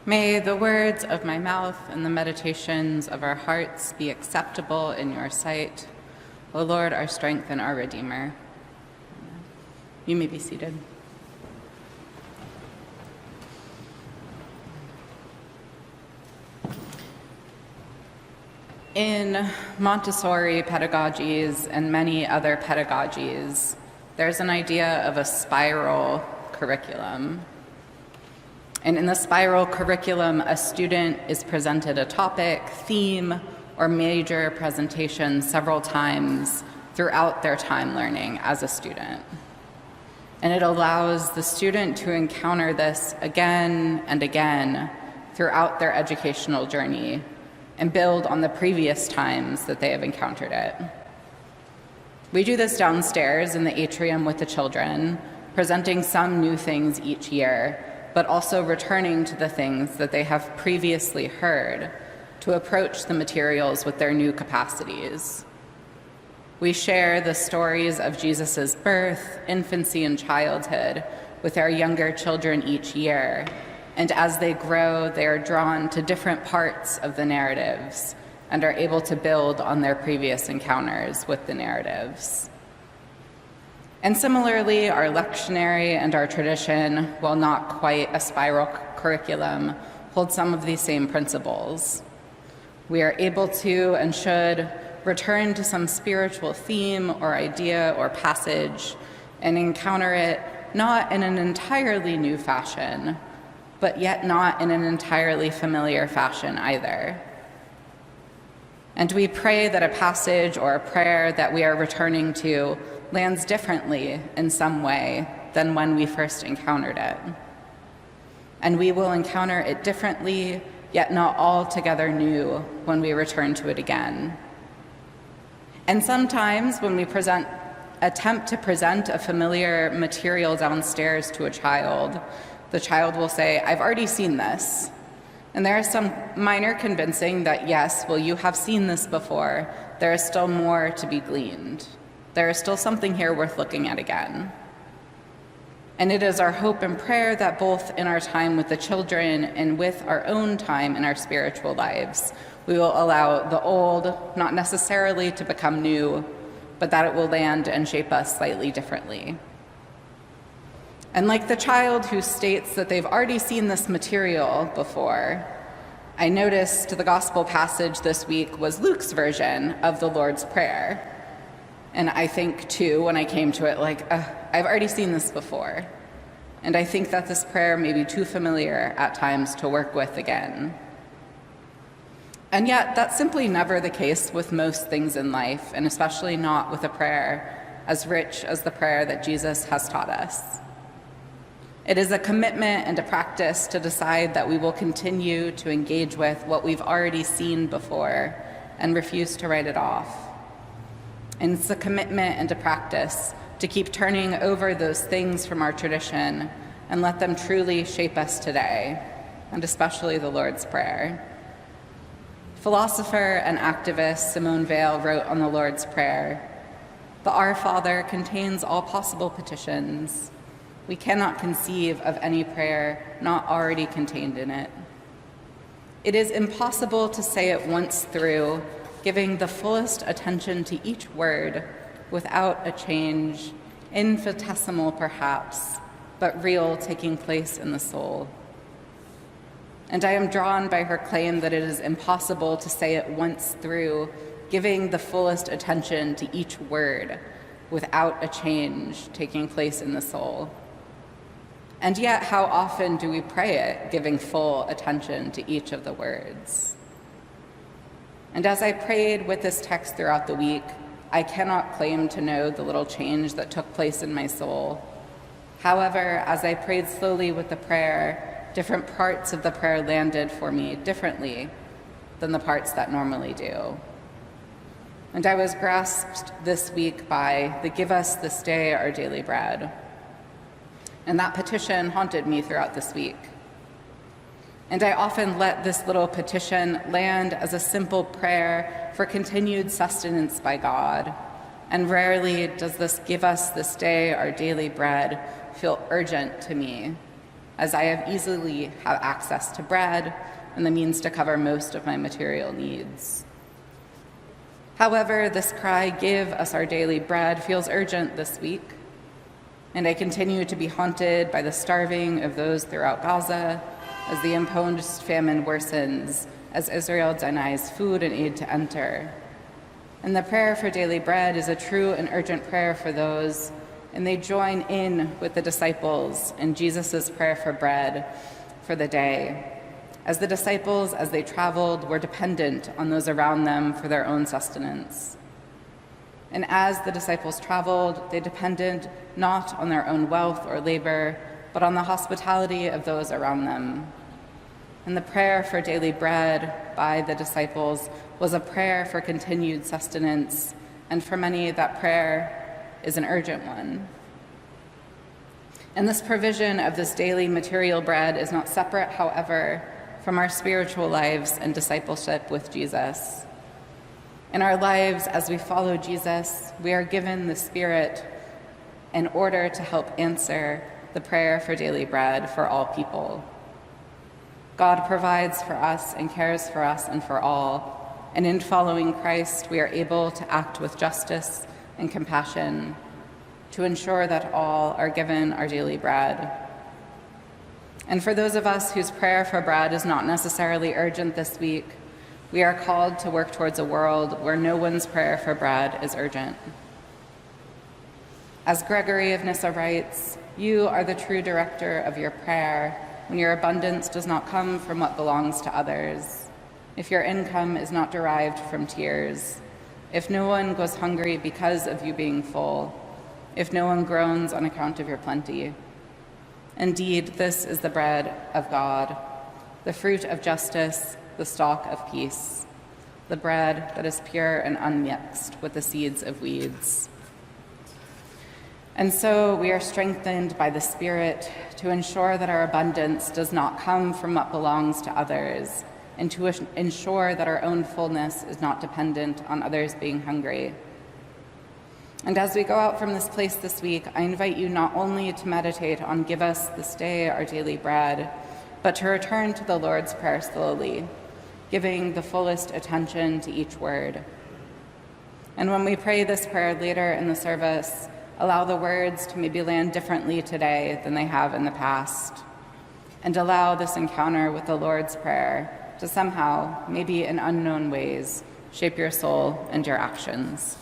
May the words of my mouth and the meditations of our hearts be acceptable in your sight, O Lord, our strength and our Redeemer. You may be seated. In Montessori pedagogies and many other pedagogies, there's an idea of a spiral curriculum. And in the spiral curriculum, a student is presented a topic, theme, or major presentation several times throughout their time learning as a student. And it allows the student to encounter this again and again throughout their educational journey and build on the previous times that they have encountered it. We do this downstairs in the atrium with the children, presenting some new things each year, but also returning to the things that they have previously heard to approach the materials with their new capacities. We share the stories of Jesus' birth, infancy, and childhood with our younger children each year, and as they grow, they are drawn to different parts of the narratives and are able to build on their previous encounters with the narratives. And similarly, our lectionary and our tradition, while not quite a spiral curriculum, hold some of these same principles. We are able to and should return to some spiritual theme or idea or passage and encounter it not in an entirely new fashion, but yet not in an entirely familiar fashion either. And we pray that a passage or a prayer that we are returning to lands differently in some way than when we first encountered it. And we will encounter it differently, yet not altogether new when we return to it again. And sometimes when we attempt to present a familiar material downstairs to a child, the child will say, "I've already seen this." And there is some minor convincing that, yes, well, you have seen this before. There is still more to be gleaned. There is still something here worth looking at again. And it is our hope and prayer that both in our time with the children and with our own time in our spiritual lives, we will allow the old not necessarily to become new, but that it will land and shape us slightly differently. And like the child who states that they've already seen this material before, I noticed the gospel passage this week was Luke's version of the Lord's Prayer. And I think too, when I came to it, I've already seen this before. And I think that this prayer may be too familiar at times to work with again. And yet, that's simply never the case with most things in life, and especially not with a prayer as rich as the prayer that Jesus has taught us. It is a commitment and a practice to decide that we will continue to engage with what we've already seen before and refuse to write it off. And it's a commitment and a practice to keep turning over those things from our tradition and let them truly shape us today, and especially the Lord's Prayer. Philosopher and activist Simone Weil wrote on the Lord's Prayer, "The Our Father contains all possible petitions. We cannot conceive of any prayer not already contained in it. It is impossible to say it once through, giving the fullest attention to each word without a change, infinitesimal perhaps, but real taking place in the soul." And I am drawn by her claim that it is impossible to say it once through, giving the fullest attention to each word without a change taking place in the soul. And yet, how often do we pray it, giving full attention to each of the words? And as I prayed with this text throughout the week, I cannot claim to know the little change that took place in my soul. However, as I prayed slowly with the prayer, different parts of the prayer landed for me differently than the parts that normally do. And I was grasped this week by the "Give us this day our daily bread." And that petition haunted me throughout this week. And I often let this little petition land as a simple prayer for continued sustenance by God. And rarely does this "Give us this day our daily bread" feel urgent to me. as I have easily have access to bread and the means to cover most of my material needs. However, this cry, "Give us our daily bread," feels urgent this week, and I continue to be haunted by the starving of those throughout Gaza as the imposed famine worsens, as Israel denies food and aid to enter. And the prayer for daily bread is a true and urgent prayer for those, and they join in with the disciples in Jesus' prayer for bread for the day. As the disciples, as they traveled, were dependent on those around them for their own sustenance. And as the disciples traveled, they depended not on their own wealth or labor, but on the hospitality of those around them. And the prayer for daily bread by the disciples was a prayer for continued sustenance, and for many, that prayer is an urgent one. And this provision of this daily material bread is not separate, however, from our spiritual lives and discipleship with Jesus. In our lives, as we follow Jesus, we are given the Spirit in order to help answer the prayer for daily bread for all people. God provides for us and cares for us and for all, and in following Christ, we are able to act with justice and compassion to ensure that all are given our daily bread. And for those of us whose prayer for bread is not necessarily urgent this week, we are called to work towards a world where no one's prayer for bread is urgent. As Gregory of Nyssa writes, "You are the true director of your prayer when your abundance does not come from what belongs to others, if your income is not derived from tears, if no one goes hungry because of you being full, if no one groans on account of your plenty. Indeed, this is the bread of God, the fruit of justice, the stalk of peace, the bread that is pure and unmixed with the seeds of weeds." And so we are strengthened by the Spirit to ensure that our abundance does not come from what belongs to others, and to ensure that our own fullness is not dependent on others being hungry. And as we go out from this place this week, I invite you not only to meditate on "Give us this day our daily bread," but to return to the Lord's Prayer slowly, giving the fullest attention to each word. And when we pray this prayer later in the service, allow the words to maybe land differently today than they have in the past, and allow this encounter with the Lord's Prayer to somehow, maybe in unknown ways, shape your soul and your actions.